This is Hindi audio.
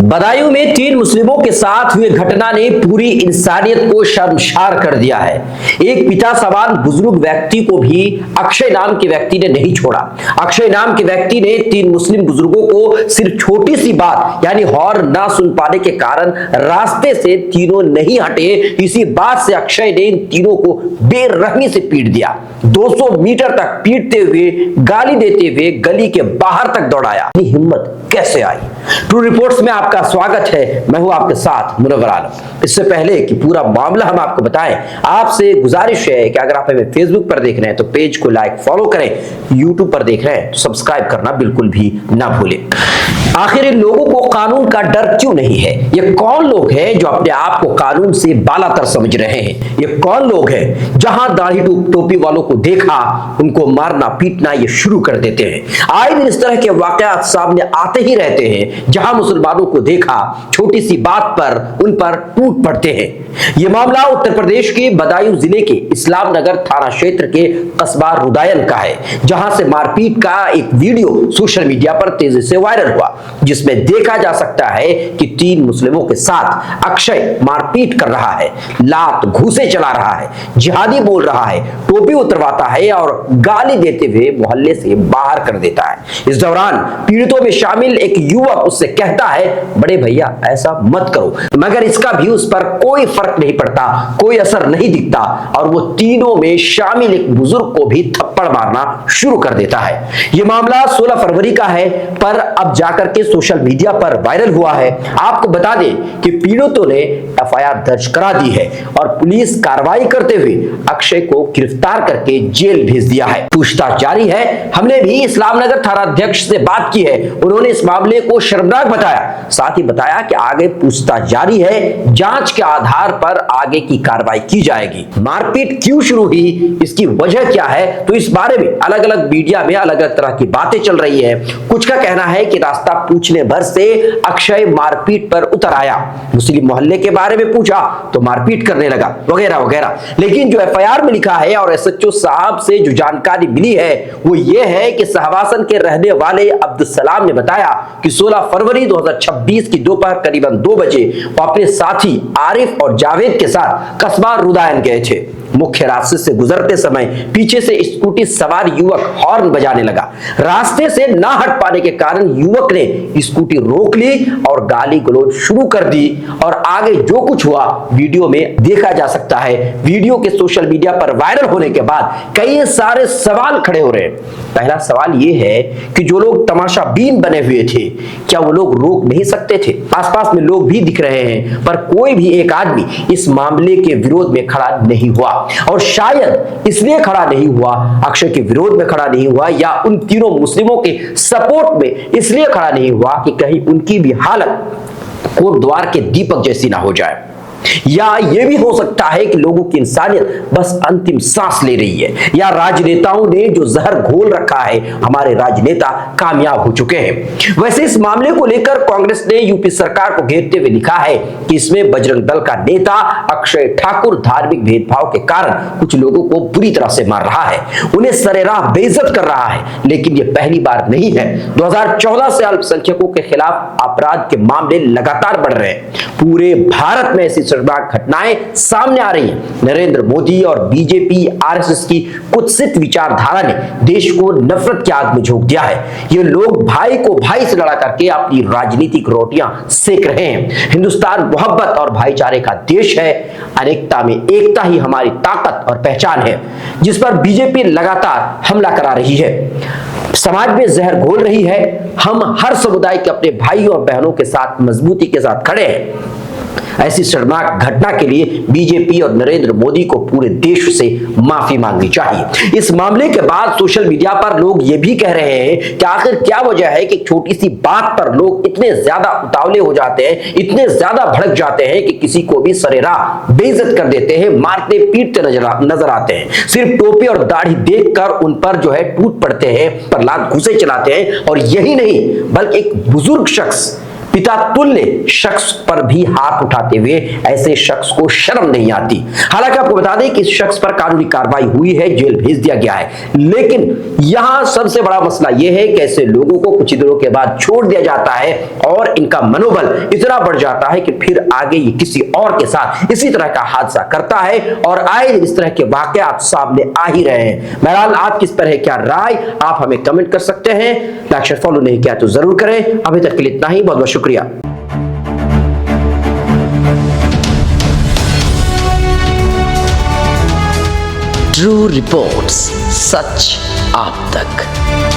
बदायूं में 3 मुस्लिमों के साथ हुए घटना ने पूरी इंसानियत को शर्मसार कर दिया है। एक पिता समान बुजुर्ग व्यक्ति को भी अक्षय नाम के व्यक्ति ने नहीं छोड़ा। अक्षय नाम के व्यक्ति ने 3 मुस्लिम बुजुर्गों को सिर्फ छोटी सी बात यानी हॉर्न ना सुन पाने के कारण रास्ते से तीनों नहीं हटे। इसी बात से अक्षय ने इन तीनों को बेरहमी से पीट दिया। 200 मीटर तक पीटते हुए, गाली देते हुए गली के बाहर तक दौड़ाया। हिम्मत कैसे आई? ट्रू रिपोर्ट्स में आपका स्वागत है। मैं हूं आपके साथ मुनव्वर आलम। इससे पहले कि पूरा मामला हम आपको बताएं, आपसे गुजारिश है कि अगर आप हमें फेसबुक पर देख रहे हैं तो पेज को लाइक फॉलो करें, यूट्यूब पर देख रहे हैं तो सब्सक्राइब करना बिल्कुल भी ना भूलें। आखिर इन लोगों को कानून का डर क्यों नहीं है? ये कौन लोग हैं जो अपने आप को कानून से बालातर समझ रहे हैं? ये कौन लोग हैं जहां दाढ़ी टोपी वालों को देखा उनको मारना पीटना ये शुरू कर देते हैं? आए दिन इस तरह के वाकयात सामने आते ही रहते हैं। जहां मुसलमानों को देखा छोटी सी बात पर उन पर टूट पड़ते हैं। यह मामला उत्तर प्रदेश के बदायूं जिले के इस्लाम नगर थाना क्षेत्र के कस्बा रुदायन का है, जहां से मारपीट का एक वीडियो सोशल मीडिया पर तेजी से वायरल हुआ, जिसमें देखा जा सकता है कि 3 मुस्लिमों के साथ अक्षय मारपीट कर रहा है, लात घूसे चला रहा है, जिहादी बोल रहा है, टोपी उतरवाता है और गाली देते हुए मोहल्ले से बाहर कर देता है। इस दौरान पीड़ितों में शामिल एक युवक उससे कहता है, बड़े भैया ऐसा मत करो, मगर इसका भी उस पर कोई फर्क नहीं पड़ता, कोई असर नहीं दिखता और वो तीनों में शामिल एक बुजुर्ग को भी थप्पड़ मारना शुरू कर देता है। यह मामला 16 फरवरी का है, पर अब जाकर के सोशल मीडिया पर वायरल हुआ है। आपको बता दें कि पीड़ितों ने एफआईआर दर्ज करा दी है और पुलिस कार्रवाई करते हुए अक्षय को गिरफ्तार करके जेल भेज दिया है। पूछताछ जारी है। हमने भी इस्लाम नगर थाना अध्यक्ष से बात की है, उन्होंने इस मामले को शर्मनाक बताया, साथ ही बताया कि आगे पूछताछ जारी है, जांच के आधार पर आगे की कार्रवाई की जाएगी। मारपीट क्यों शुरू हुई, इसकी वजह क्या है, तो इस बारे में अलग अलग मीडिया में अलग अलग तरह की बातें चल रही है। कुछ का कहना है कि रास्ता पूछने भर से अक्षय मारपीट पर उतर आया, मुस्लिम मोहल्ले के बारे में पूछा तो मारपीट करने लगा, वगैरह वगैरह। लेकिन जो एफआईआर में लिखा है और एसएचओ साहब से जो जानकारी मिली है वो ये है कि सहवासन के रहने वाले अब्दुल सलाम ने बताया कि 16 फरवरी 2026 की दोपहर करीबन 2 बजे वो अपने साथी आरिफ और जावेद के साथ कस्बा रुदायन गए थे। मुख्य रास्ते से गुजरते समय पीछे से स्कूटी सवार युवक हॉर्न बजाने लगा। रास्ते से ना हट पाने के कारण युवक ने स्कूटी रोक ली और गाली गलौज शुरू कर दी और आगे जो कुछ हुआ वीडियो में देखा जा सकता है। वीडियो के सोशल मीडिया पर वायरल होने के बाद कई सारे सवाल खड़े हो रहे हैं। पहला सवाल यह है कि जो लोग तमाशाबीन बने हुए थे, क्या वो लोग रोक नहीं सकते थे? आसपास में लोग भी दिख रहे हैं, पर कोई भी एक आदमी इस मामले के विरोध में खड़ा नहीं हुआ और शायद इसलिए खड़ा नहीं हुआ, अक्षय के विरोध में खड़ा नहीं हुआ या उन तीनों मुस्लिमों के सपोर्ट में इसलिए खड़ा नहीं हुआ कि कहीं उनकी भी हालत कोट द्वार के दीपक जैसी ना हो जाए। या यह भी हो सकता है कि लोगों की इंसानियत बस अंतिम सांस ले रही है, या राजनेताओं ने जो जहर घोल रखा है, हमारे राजनेता कामयाब हो चुके हैं। वैसे इस मामले को लेकर कांग्रेस ने यूपी सरकार को घेरते हुए लिखा है कि इसमें बजरंग दल का नेता अक्षय ठाकुर धार्मिक भेदभाव के कारण कुछ लोगों को बुरी तरह से मार रहा है, उन्हें सरेराह बेइज्जत कर रहा है। लेकिन यह पहली बार नहीं है। 2014 से अल्पसंख्यकों के खिलाफ अपराध के मामले लगातार बढ़ रहे हैं। पूरे भारत में ऐसी घटनाएं सामने आ रही हैं। नरेंद्र मोदी और बीजेपी आरएसएस की कुत्सित विचारधारा ने देश को नफरत की आग में झोंक दिया है। ये लोग भाई को भाई से लड़ा करके अपनी राजनीतिक रोटियां सेक रहे हैं। हिंदुस्तान मोहब्बत और भाईचारे का देश है। अनेकता में एकता ही हमारी ताकत और पहचान है, जिस पर बीजेपी लगातार हमला करा रही है, समाज में जहर घोल रही है। हम हर समुदाय के अपने भाइयों और बहनों के साथ मजबूती के साथ खड़े हैं। ऐसी शर्मनाक घटना के लिए बीजेपी और नरेंद्र मोदी को पूरे देश से माफी मांगनी चाहिए। इस मामले के बाद सोशल मीडिया पर लोग ये भी कह रहे हैं कि आखिर क्या वजह है कि छोटी सी बात पर लोग इतने ज्यादा उतावले हो जाते हैं, इतने ज्यादा भड़क जाते हैं कि किसी को भी सरेराह बेइज्जत कर देते हैं, मारते पीटते नजर आते हैं। सिर्फ टोपी और दाढ़ी देखकर उन पर जो है टूट पड़ते हैं, पर लात घूसे चलाते हैं। और यही नहीं बल्कि एक बुजुर्ग शख्स पिता तुल्य शख्स पर भी हाथ उठाते हुए ऐसे शख्स को शर्म नहीं आती। हालांकि आपको बता दें कि इस शख्स पर कानूनी कार्रवाई हुई है, जेल भेज दिया गया है, लेकिन यहां सबसे बड़ा मसला यह है कि ऐसे लोगों को कुछ दिनों के बाद छोड़ दिया जाता है और इनका मनोबल इतना बढ़ जाता है कि फिर आगे ये किसी और के साथ इसी तरह का हादसा करता है और आए दिन इस तरह के वाकयात सामने आ ही रहे हैं। बहरहाल आपकी इस पर है क्या राय, आप हमें कमेंट कर सकते हैं। लाइक शेयर फॉलो नहीं किया तो जरूर करें। अभी तक के लिए इतना ही, बहुत बहुत शुक्रिया। ट्रू रिपोर्ट्स, सच आप तक।